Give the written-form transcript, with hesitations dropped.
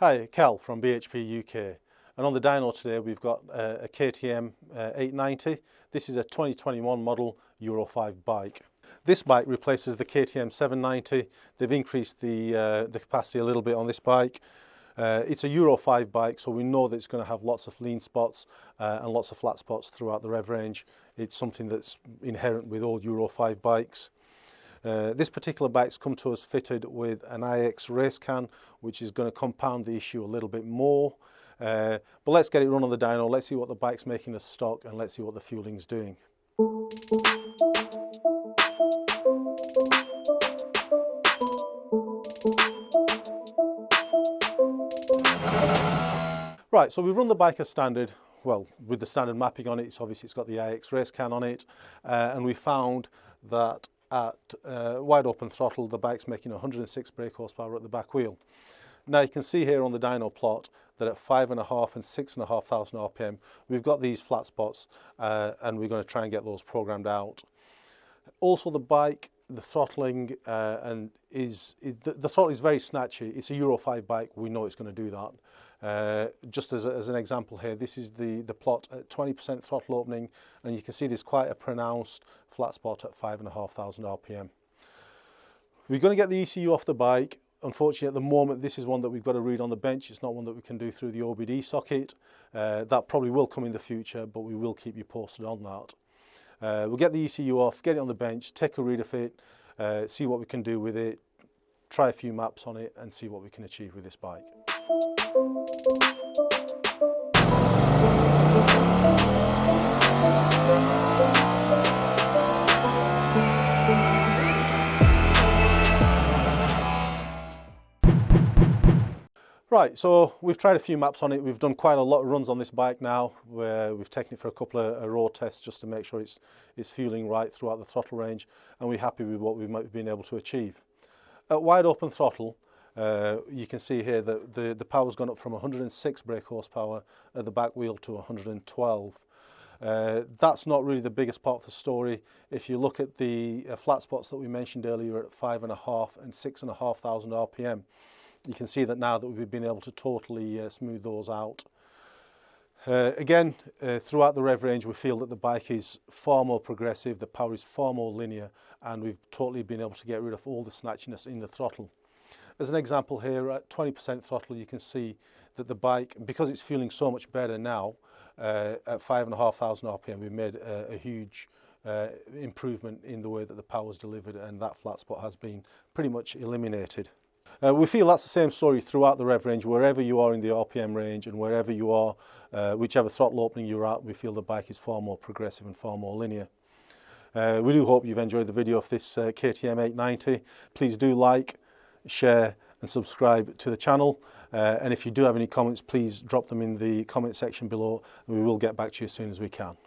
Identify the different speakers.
Speaker 1: Hi, Cal from BHP UK, and on the dyno today we've got a KTM 890. This is a 2021 model Euro 5 bike. This bike replaces the KTM 790. They've increased the capacity a little bit on this bike. It's a Euro 5 bike, so we know that it's going to have lots of lean spots and lots of flat spots throughout the rev range. It's something that's inherent with all Euro 5 bikes. This particular bike's come to us fitted with an IX race can, which is going to compound the issue a little bit more. But let's get it run on the dyno, let's see what the bike's making as stock, and let's see what the fueling's doing. Right, so we've run the bike as standard. Well, with the standard mapping on it, it's got the IX race can on it, and we found that at wide open throttle, the bike's making 106 brake horsepower at the back wheel. Now you can see here on the dyno plot that at 5.5 and 6,500 RPM, we've got these flat spots, and we're going to try and get those programmed out. Also, the bike, the throttling, the throttle is very snatchy. It's a Euro 5 bike. We know it's going to do that. Just as an example here, this is the plot at 20% throttle opening, and you can see there's quite a pronounced flat spot at 5,500 RPM. We're going to get the ECU off the bike. Unfortunately, at the moment, this is one that we've got to read on the bench. It's not one that we can do through the OBD socket. That probably will come in the future, but we will keep you posted on that. We'll get the ECU off, get it on the bench, take a read of it, see what we can do with it, try a few maps on it, and see what we can achieve with this bike. Right, so we've tried a few maps on it. We've done quite a lot of runs on this bike now, where we've taken it for a couple of road tests just to make sure it's fueling right throughout the throttle range, and we're happy with what we've been able to achieve. At wide open throttle, you can see here that the power's gone up from 106 brake horsepower at the back wheel to 112. That's not really the biggest part of the story. If you look at the flat spots that we mentioned earlier at 5.5 and 6,500 RPM, you can see that now that we've been able to totally smooth those out. Again, throughout the rev range, we feel that the bike is far more progressive, the power is far more linear, and we've totally been able to get rid of all the snatchiness in the throttle. As an example here, at 20% throttle, you can see that the bike, because it's feeling so much better now, at 5,500 RPM, we've made a huge improvement in the way that the power is delivered, and that flat spot has been pretty much eliminated. We feel that's the same story throughout the rev range, wherever you are in the RPM range and wherever you are, whichever throttle opening you're at, we feel the bike is far more progressive and far more linear. We do hope you've enjoyed the video of this KTM 890. Please do like, share and subscribe to the channel, and if you do have any comments, please drop them in the comment section below, and we will get back to you as soon as we can.